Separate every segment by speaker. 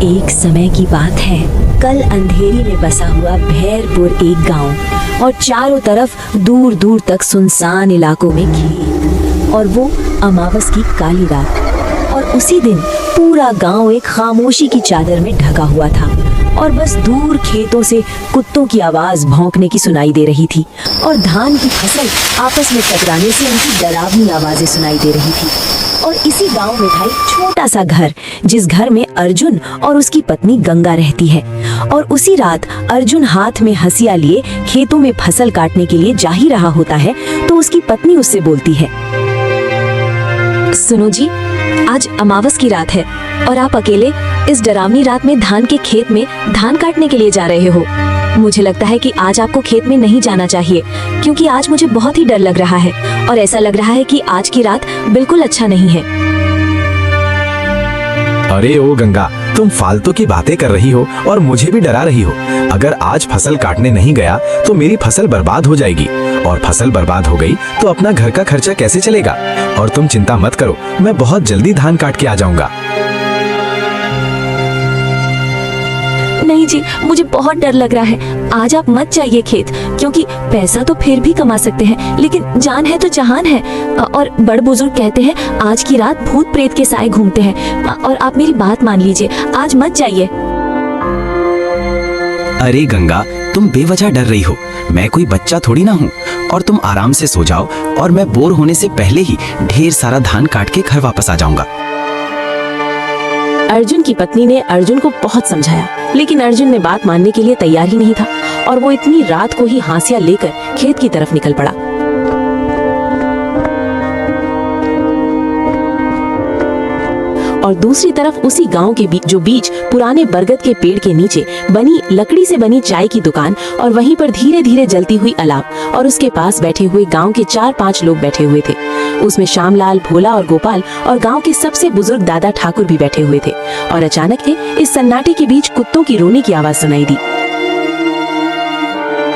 Speaker 1: एक समय की बात है। कल अंधेरी में बसा हुआ भैरपुर एक गांव और चारों तरफ दूर दूर तक सुनसान इलाकों में खेत और वो अमावस की काली रात। और उसी दिन पूरा गांव एक खामोशी की चादर में ढका हुआ था और बस दूर खेतों से कुत्तों की आवाज भौंकने की सुनाई दे रही थी और धान की फसल आपस में टकराने से उनकी डरावनी आवाजें सुनाई दे रही थी। और इसी गांव में था एक छोटा सा घर, जिस घर में अर्जुन और उसकी पत्नी गंगा रहती है। और उसी रात अर्जुन हाथ में हंसिया लिए खेतों में फसल काटने के लिए जा ही रहा होता है तो उसकी पत्नी उससे बोलती है, सुनो जी, आज अमावस की रात है और आप अकेले इस डरावनी रात में धान के खेत में धान काटने के लिए जा रहे हो। मुझे लगता है कि आज आपको खेत में नहीं जाना चाहिए, क्योंकि आज मुझे बहुत ही डर लग रहा है और ऐसा लग रहा है कि आज की रात बिल्कुल अच्छा नहीं है।
Speaker 2: अरे ओ गंगा, तुम फालतू की बातें कर रही हो और मुझे भी डरा रही हो। अगर आज फसल काटने नहीं गया तो मेरी फसल बर्बाद हो जाएगी और फसल बर्बाद हो गई तो अपना घर का खर्चा कैसे चलेगा। और तुम चिंता मत करो, मैं बहुत जल्दी धान काट के आ जाऊंगा।
Speaker 1: नहीं जी, मुझे बहुत डर लग रहा है। आज आप मत जाइए खेत, क्योंकि पैसा तो फिर भी कमा सकते हैं, लेकिन जान है तो जहान है। और बड़ बुजुर्ग कहते हैं आज की रात भूत प्रेत के साए घूमते हैं। और आप मेरी बात मान लीजिए, आज मत जाइए।
Speaker 3: अरे गंगा, तुम बेवजह डर रही हो। मैं कोई बच्चा थोड़ी ना हूँ। और तुम आराम से सो जाओ और मैं बोर होने से पहले ही ढेर सारा धान काट के घर वापस आ जाऊंगा।
Speaker 1: अर्जुन की पत्नी ने अर्जुन को बहुत समझाया, लेकिन अर्जुन ने बात मानने के लिए तैयार ही नहीं था और वो इतनी रात को ही हांसिया लेकर खेत की तरफ निकल पड़ा। और दूसरी तरफ उसी गांव के बीच पुराने बरगद के पेड़ के नीचे बनी लकड़ी से बनी चाय की दुकान और वहीं पर धीरे धीरे जलती हुई अलाव और उसके पास बैठे हुए गांव के 4-5 लोग बैठे हुए थे। उसमें श्यामलाल, भोला और गोपाल और गांव के सबसे बुजुर्ग दादा ठाकुर भी बैठे हुए थे। और अचानक से इस सन्नाटे के बीच कुत्तों की रोने की आवाज सुनाई दी।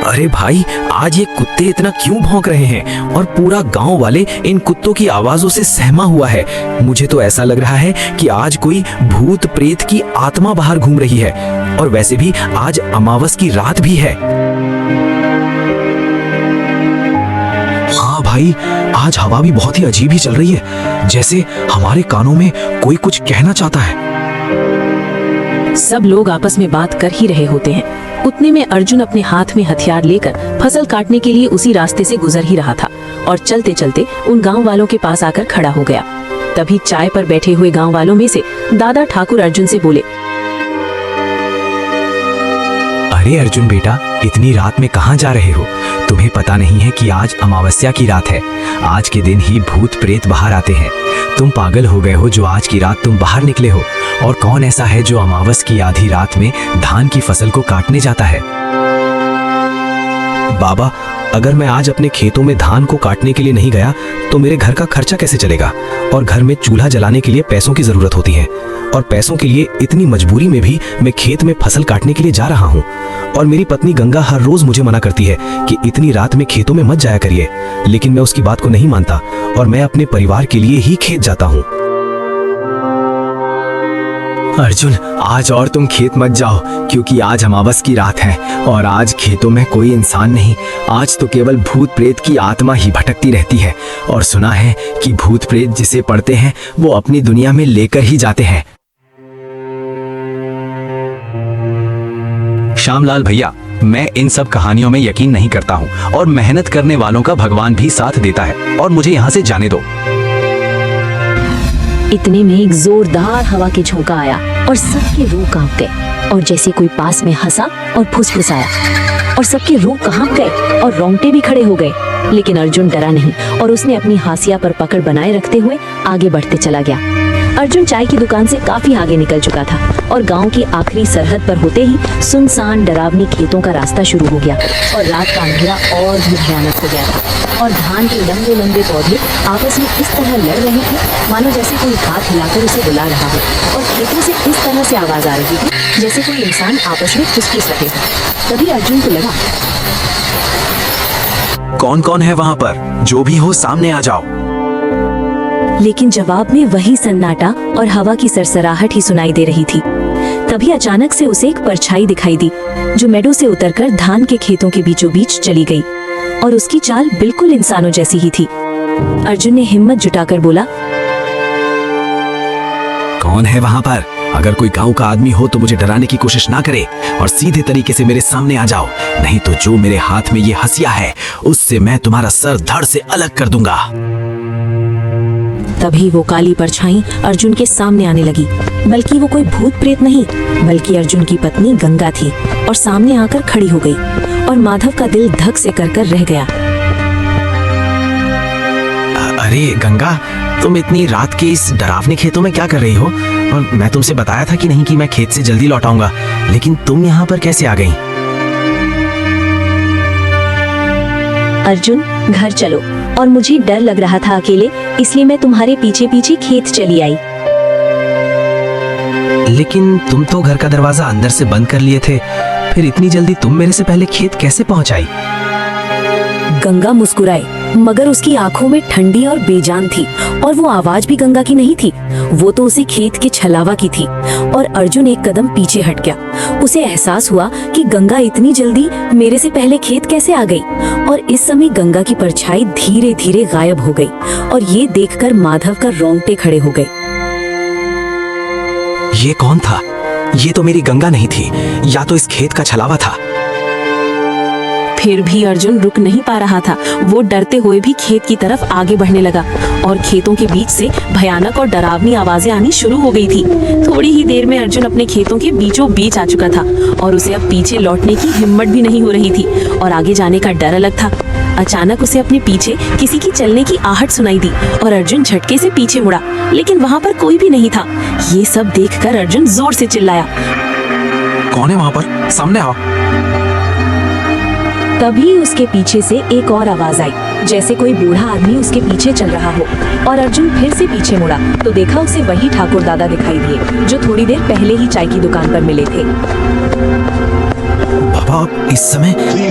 Speaker 3: अरे भाई, आज ये कुत्ते इतना क्यों भौंक रहे हैं और पूरा गांव वाले इन कुत्तों की आवाजों से सहमा हुआ है। मुझे तो ऐसा लग रहा है कि आज कोई भूत प्रेत की आत्मा बाहर घूम रही है। और वैसे भी आज अमावस की रात भी है। हाँ भाई, आज हवा भी बहुत ही अजीब ही चल रही है, जैसे हमारे कानों में कोई कुछ कहना चाहता है।
Speaker 1: सब लोग आपस में बात कर ही रहे होते हैं। उतने में अर्जुन अपने हाथ में हथियार लेकर फसल काटने के लिए उसी रास्ते से गुजर ही रहा था और चलते चलते उन गांव वालों के पास आकर खड़ा हो गया। तभी चाय पर बैठे हुए गांव वालों में से दादा ठाकुर अर्जुन से बोले,
Speaker 3: अरे अर्जुन बेटा, इतनी रात में कहाँ जा रहे हो? तुम्हें पता नहीं है कि आज अमावस्या की रात है। आज के दिन ही भूत प्रेत बाहर आते हैं। तुम पागल हो गए हो जो आज की रात तुम बाहर निकले हो। और कौन ऐसा है जो अमावस की आधी रात में धान की फसल को काटने जाता है? बाबा, अगर मैं आज अपने खेतों में धान को काटने के लिए नहीं गया तो मेरे घर का खर्चा कैसे चलेगा? और घर में चूल्हा जलाने के लिए पैसों की जरूरत होती है और पैसों के लिए इतनी मजबूरी में भी मैं खेत में फसल काटने के लिए जा रहा हूँ। और मेरी पत्नी गंगा हर रोज मुझे मना करती है कि इतनी रात में खेतों में मत जाया करिए, लेकिन मैं उसकी बात को नहीं मानता और मैं अपने परिवार के लिए ही खेत जाता हूँ। अर्जुन, आज और तुम खेत मत जाओ, क्योंकि आज अमावस की रात है और आज खेतों में कोई इंसान नहीं। आज तो केवल भूत प्रेत की आत्मा ही भटकती रहती है। और सुना है कि भूत प्रेत जिसे पढ़ते हैं वो अपनी दुनिया में लेकर ही जाते हैं। श्यामलाल भैया, मैं इन सब कहानियों में यकीन नहीं करता हूँ और मेहनत करने वालों का भगवान भी साथ देता है और मुझे यहाँ से जाने दो।
Speaker 1: इतने में एक जोरदार हवा के झोंका आया और सबके रूह कांप गए और जैसे कोई पास में हंसा और फुसफुसाया और सबके रूह कांप गए और रोंगटे भी खड़े हो गए। लेकिन अर्जुन डरा नहीं और उसने अपनी हासिया पर पकड़ बनाए रखते हुए आगे बढ़ते चला गया। अर्जुन चाय की दुकान से काफी आगे निकल चुका था और गांव की आखिरी सरहद पर होते ही सुनसान डरावनी खेतों का रास्ता शुरू हो गया और रात का अंधेरा और भी भयानक हो गया था। और धान के लंबे लंबे पौधे आपस में इस तरह लड़ रहे थे मानो जैसे कोई हाथ हिलाकर उसे बुला रहा हो और खेतों से इस तरह से आवाज आ रही थी जैसे कोई इंसान आपस में फुसफुस रहे हो। तभी अर्जुन को लगा,
Speaker 3: कौन कौन है वहाँ पर? जो भी हो सामने आ जाओ।
Speaker 1: लेकिन जवाब में वही सन्नाटा और हवा की सरसराहट ही सुनाई दे रही थी। तभी अचानक से उसे एक परछाई दिखाई दी जो मेडो से उतरकर धान के खेतों के बीचों बीच चली गई और उसकी चाल बिल्कुल इंसानों जैसी ही थी। अर्जुन ने हिम्मत जुटाकर बोला,
Speaker 3: कौन है वहाँ पर? अगर कोई गांव का आदमी हो तो मुझे डराने की कोशिश ना करे और सीधे तरीके से मेरे सामने आ जाओ, नहीं तो जो मेरे हाथ में ये हंसिया है उससे मैं तुम्हारा सर धड़ से अलग कर दूंगा।
Speaker 1: तभी वो काली परछाई अर्जुन के सामने आने लगी, बल्कि वो कोई भूत प्रेत नहीं बल्कि अर्जुन की पत्नी गंगा थी और सामने आकर खड़ी हो गई और माधव का दिल धक से कर रह गया।
Speaker 3: अरे गंगा, तुम इतनी रात के इस डरावने खेतों में क्या कर रही हो? और मैं तुमसे बताया था कि नहीं कि मैं खेत से जल्दी लौट आऊंगा, लेकिन तुम यहाँ पर कैसे आ गई?
Speaker 1: अर्जुन, घर चलो। और मुझे डर लग रहा था अकेले, इसलिए मैं तुम्हारे पीछे पीछे खेत चली आई।
Speaker 3: लेकिन तुम तो घर का दरवाजा अंदर से बंद कर लिए थे, फिर इतनी जल्दी तुम मेरे से पहले खेत कैसे पहुंच आई?
Speaker 1: गंगा मुस्कुराई, मगर उसकी आंखों में ठंडी और बेजान थी और वो आवाज भी गंगा की नहीं थी, वो तो उसे खेत के छलावा की थी। और अर्जुन एक कदम पीछे हट गया। उसे एहसास हुआ कि गंगा इतनी जल्दी मेरे से पहले खेत कैसे आ गई। और इस समय गंगा की परछाई धीरे धीरे गायब हो गई और ये देखकर माधव का रोंगटे खड़े हो गए।
Speaker 3: ये कौन था? ये तो मेरी गंगा नहीं थी, या तो इस खेत का छलावा था।
Speaker 1: फिर भी अर्जुन रुक नहीं पा रहा था। वो डरते हुए भी खेत की तरफ आगे बढ़ने लगा और खेतों के बीच से भयानक और डरावनी आवाजें आनी शुरू हो गई थी। थोड़ी ही देर में अर्जुन अपने खेतों के बीचों बीच आ चुका था और उसे अब पीछे लौटने की हिम्मत भी नहीं हो रही थी और आगे जाने का डर अलग था। अचानक उसे अपने पीछे किसी की चलने की आहट सुनाई दी और अर्जुन झटके से पीछे मुड़ा, लेकिन वहाँ पर कोई भी नहीं था। ये सब देखकर अर्जुन जोर से चिल्लाया,
Speaker 3: कौन है वहाँ पर? सामने आओ।
Speaker 1: तभी उसके पीछे से एक और आवाज आई, जैसे कोई बूढ़ा आदमी उसके पीछे चल रहा हो। और अर्जुन फिर से पीछे मुड़ा तो देखा उसे वही ठाकुर दादा दिखाई दिए जो थोड़ी देर पहले ही चाय की दुकान पर मिले थे।
Speaker 3: बाबा, इस समय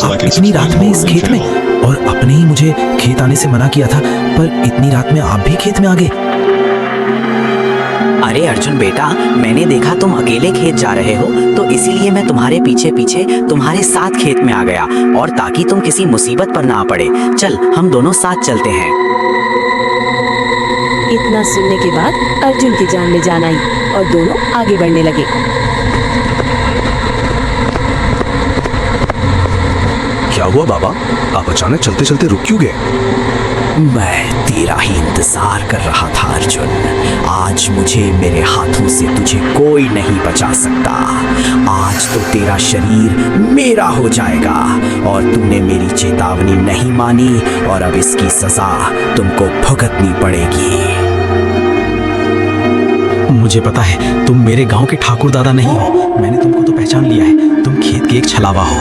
Speaker 3: आप इतनी रात में इस खेत में? और अपने ही मुझे खेत आने से मना किया था, पर इतनी रात में आप भी खेत में आ गए।
Speaker 4: अरे अर्जुन बेटा, मैंने देखा तुम अकेले खेत जा रहे हो तो इसीलिए मैं तुम्हारे पीछे पीछे तुम्हारे साथ खेत में आ गया, और ताकि तुम किसी मुसीबत पर ना पड़े। चल हम दोनों साथ चलते हैं।
Speaker 1: इतना सुनने के बाद अर्जुन की जान में जान आई और दोनों आगे बढ़ने लगे।
Speaker 3: क्या हुआ बाबा? आप अचानक चलते चलते रुक क्यों गए?
Speaker 4: मैं तेरा ही इंतजार कर रहा था अर्जुन। आज मुझे मेरे हाथों से तुझे कोई नहीं बचा सकता। आज तो तेरा शरीर मेरा हो जाएगा और तूने मेरी चेतावनी नहीं मानी और अब इसकी सजा तुमको भुगतनी पड़ेगी।
Speaker 3: मुझे पता है तुम मेरे गांव के ठाकुर दादा नहीं हो। मैंने तुमको तो पहचान लिया है, तुम खेत के एक छलावा हो।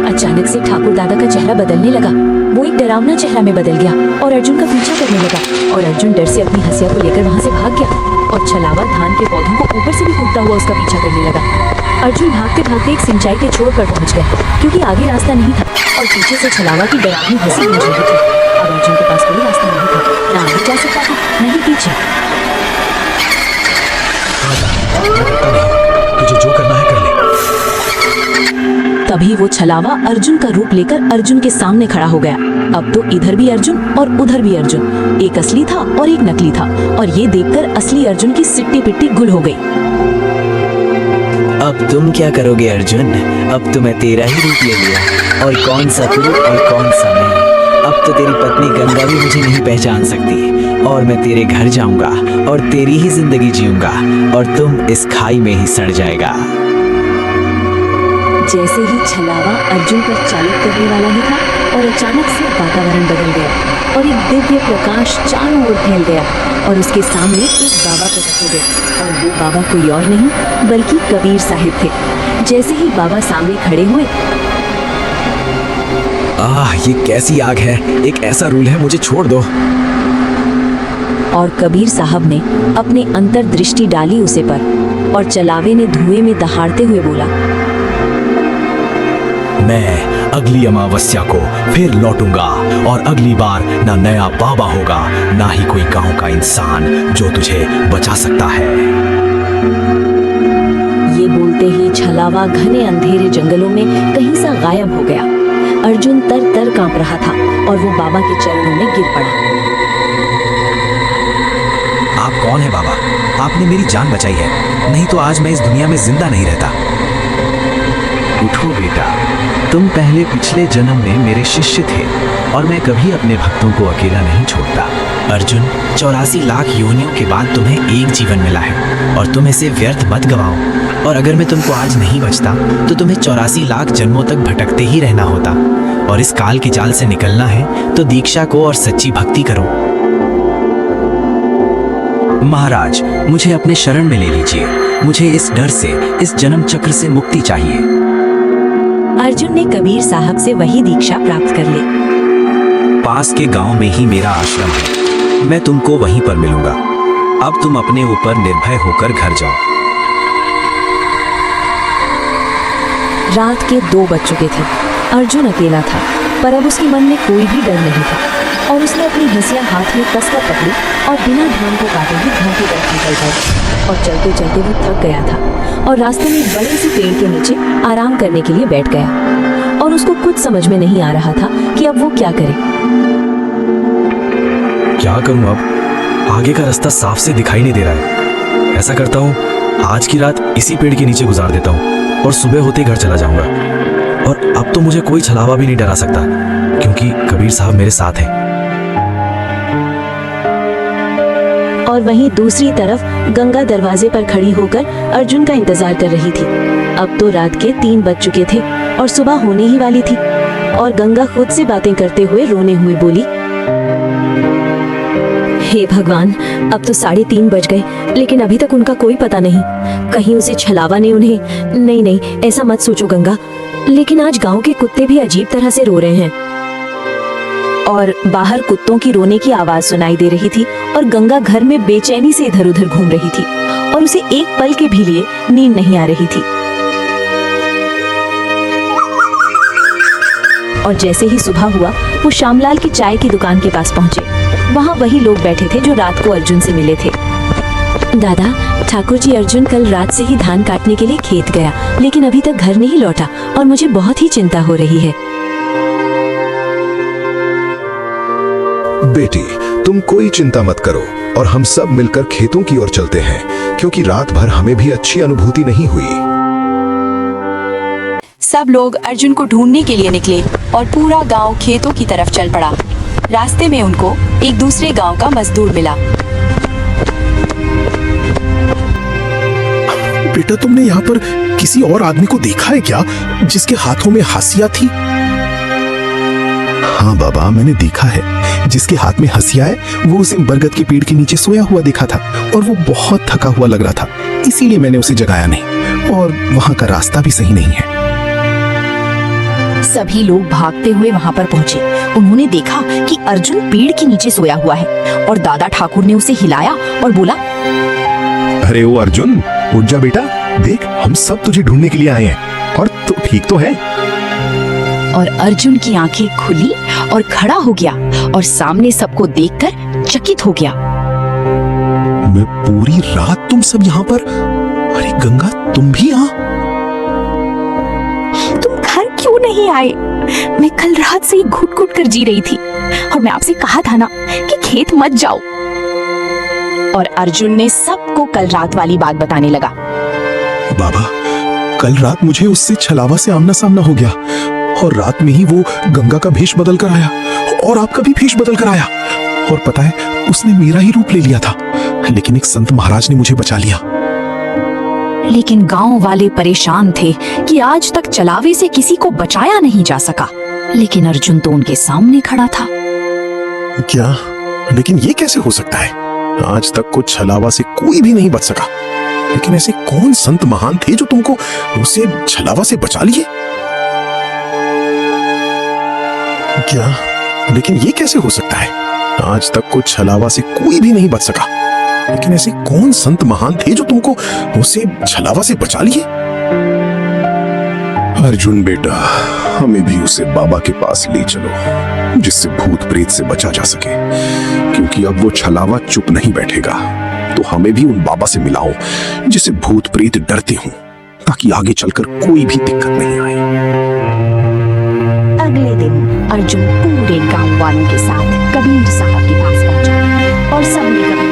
Speaker 1: अचानक से ठाकुर दादा का चेहरा बदलने लगा। वो एक डरावना चेहरा में बदल गया और अर्जुन का पीछा करने लगा और अर्जुन डर से अपनी हंसिया को लेकर वहाँ से भाग गया और छलावा धान के पौधों को ऊपर से भी कूदता हुआ उसका पीछा करने लगा। अर्जुन भागते भागते एक सिंचाई के छोर पर पहुँच गया क्योंकि आगे रास्ता नहीं था और पीछे से छलावा की डरावनी हंसी गूंज रही थी। अब अर्जुन के पास कोई रास्ता नहीं था, ना आगे जा सकता था न ही पीछे।
Speaker 3: तुझे जो करना है कर ले।
Speaker 1: तभी वो छलावा अर्जुन का रूप लेकर अर्जुन के सामने खड़ा हो गया। अब तो इधर भी अर्जुन और उधर भी अर्जुन, एक असली था और एक नकली था और ये देखकर असली अर्जुन की सिट्टी पिट्टी गुल हो गई।
Speaker 4: अब तुम क्या करोगे अर्जुन? अब तो मैं तेरा ही रूप ले लिया, और कौन सा तू और कौन सा मैं। अब तो तेरी पत्नी गंगा भी मुझे नहीं पहचान सकती और मैं तेरे घर जाऊंगा और तेरी ही जिंदगी जीऊंगा और तुम इस खाई में ही सड़ जाएगा।
Speaker 1: जैसे ही छलावा अर्जुन पर चालित करने वाला ही था और अचानक से वातावरण बदल गया और एक दिव्य प्रकाश चारों ओर फैल गया और उसके सामने एक बाबा प्रकट हो गए और वो बाबा कोई और नहीं बल्कि कबीर साहिब थे। जैसे ही बाबा सामने खड़े हुए,
Speaker 3: ये कैसी आग है? एक ऐसा रूल है, मुझे छोड़ दो।
Speaker 1: और कबीर साहब ने अपने अंतर्दृष्टि डाली उसे पर और चलावे ने धुएं में दहाड़ते हुए बोला,
Speaker 3: मैं अगली अमावस्या को फिर लौटूंगा और अगली बार ना नया बाबा होगा ना ही कोई गांव का इंसान जो तुझे बचा सकता है।
Speaker 1: ये बोलते ही छलावा घने अंधेरे जंगलों में कहीं सा गायब हो गया। अर्जुन तर तर कांप रहा था और वो बाबा के चरणों में गिर पड़ा।
Speaker 2: आप कौन है बाबा? आपने मेरी जान बचाई है, नहीं तो आज मैं इस दुनिया में जिंदा नहीं रहता।
Speaker 3: उठो बेटा, तुम पहले पिछले जन्म में मेरे शिष्य थे और मैं कभी अपने भक्तों को अकेला नहीं छोड़ता। अर्जुन, 84 लाख योनियों के बाद तुम्हें एक जीवन मिला है और तुम इसे व्यर्थ मत गवाओ। और अगर मैं तुमको आज नहीं बचता तो तुम्हें 84 लाख जन्मों तक भटकते ही रहना होता। और इस काल के जाल से निकलना है तो दीक्षा को और सच्ची भक्ति करो। महाराज, मुझे अपने शरण में ले लीजिए। मुझे इस डर से, इस जन्म चक्र से मुक्ति चाहिए।
Speaker 1: अर्जुन ने कबीर साहब से वही दीक्षा प्राप्त कर ली।
Speaker 2: पास के गांव में ही मेरा आश्रम है, मैं तुमको वहीं पर मिलूंगा। अब तुम अपने ऊपर निर्भय होकर घर जाओ।
Speaker 1: रात के 2 बज चुके थे। अर्जुन अकेला था, पर अब उसके मन में कोई भी डर नहीं था और उसने अपनी हंसिया हाथ में कसकर पकड़ी और बिना धान को काटे ही घर की तरफ निकल गया। और चलते चलते वो थक गया था और रास्ते में एक बड़े से पेड़ के नीचे आराम करने के लिए बैठ गया। और उसको कुछ समझ में नहीं आ रहा था कि अब वो क्या करे।
Speaker 3: क्या करूं अब? आगे का रास्ता साफ से दिखाई नहीं दे रहा है। ऐसा करता हूं, आज की रात इसी पेड़ के नीचे गुजार देता हूं और सुबह होते घर चला जाऊंगा। और अब तो मुझे कोई छलावा भी नहीं डरा सकता क्योंकि कबीर साहब मेरे साथ हैं।
Speaker 1: और वहीं दूसरी तरफ गंगा दरवाजे पर खड़ी होकर अर्जुन का इंतजार कर रही थी। अब तो रात के 3 बज चुके थे और सुबह होने ही वाली थी। और गंगा खुद से बातें करते हुए रोने हुए बोली, हे भगवान, अब तो 3:30 बज गए, लेकिन अभी तक उनका कोई पता नहीं। कहीं उसे छलावा ने उन्हें... नहीं, ऐसा मत सोचो गंगा। लेकिन आज गांव के कुत्ते भी अजीब तरह से रो रहे हैं। और बाहर कुत्तों की रोने की आवाज सुनाई दे रही थी और गंगा घर में बेचैनी से इधर उधर घूम रही थी और उसे एक पल के भी लिए नींद नहीं आ रही थी। और जैसे ही सुबह हुआ, वो श्यामलाल की चाय की दुकान के पास पहुंचे। वहाँ वही लोग बैठे थे जो रात को अर्जुन से मिले थे। दादा, ठाकुर जी अर्जुन कल रात से ही धान काटने के लिए खेत गया, लेकिन अभी तक घर नहीं लौटा और मुझे बहुत ही चिंता हो रही है।
Speaker 5: बेटी, तुम कोई चिंता मत करो और हम सब मिलकर खेतों की ओर चलते हैं, क्योंकि रात भर हमें भी अच्छी अनुभूति नहीं हुई।
Speaker 6: सब लोग अर्जुन को ढूंढने के लिए निकले और पूरा गांव खेतों की तरफ चल पड़ा। रास्ते में उनको एक दूसरे गांव का मजदूर मिला।
Speaker 7: बेटा, तुमने यहाँ पर किसी और आदमी को देखा है क्या जिसके हाथों में हंसिया थी? हाँ बाबा, मैंने देखा है। जिसके हाथ में हंसिया है वो उसे बरगद के पेड़ के नीचे सोया हुआ देखा था और वो बहुत थका हुआ लग रहा था, इसीलिए मैंने उसे जगाया नहीं। और वहाँ का रास्ता भी सही नहीं है।
Speaker 6: सभी लोग भागते हुए वहां पर पहुंचे। उन्होंने देखा कि अर्जुन पेड़ के नीचे सोया हुआ है और दादा ठाकुर ने उसे हिलाया और बोला,
Speaker 5: अरे ओ अर्जुन, उठ जा बेटा, देख हम सब तुझे ढूंढने के लिए आए हैं और तू ठीक तो है।
Speaker 6: और अर्जुन की आंखें खुली और खड़ा हो गया और सामने सबको देखकर चकित हो गया।
Speaker 7: मैं पूरी रात तुम सब यहाँ पर? अरे गंगा, तुम भी यहाँ?
Speaker 6: तुम घर क्यों नहीं आए? मैं कल रात से ही घुट घुट कर जी रही थी और मैं आपसे कहा था ना कि खेत मत जाओ। और अर्जुन ने सबको कल रात वाली बात बताने लगा।
Speaker 7: बाबा, कल रात मुझे उससे छलावा से आमना सामना हो गया और रात में ही वो गंगा का भेष बदल कर आया और आपका भी भेष बदल कर आया। और पता है, उसने मेरा ही रूप ले लिया था, लेकिन एक संत महाराज ने मुझे बचा लिया।
Speaker 6: लेकिन गांव वाले परेशान थे कि आज तक चलावे से किसी को बचाया नहीं जा सका, लेकिन अर्जुन तो उनके सामने खड़ा था।
Speaker 7: क्या? लेकिन ये कैसे हो सकता है? आज तक कुछ छलावा से कोई भी नहीं बच सका, लेकिन ऐसे कौन संत महान थे जो तुमको उसे छलावा से बचा लिए? क्या? लेकिन ये कैसे हो सकता है? आज तक कुछ छलावा से कोई भी नहीं बच सका, लेकिन ऐसे कौन संत महान थे जो तुमको उसे छलावा से बचा लिए? अर्जुन बेटा, हमें भी उसे बाबा के पास ले चलो, जिससे भूत प्रेत से बचा जा सके, क्योंकि अब वो छलावा चुप नहीं बैठेगा। तो हमें भी उन बाबा से मिलाओ जिसे भूत प्रेत डरते हों, ताकि आगे चलकर कोई भी दिक्कत नहीं आए।
Speaker 6: अगले दिन अर्जुन पूरे गांव वालों के साथ कबीर साहब के पास पहुंचा और सब मिलकर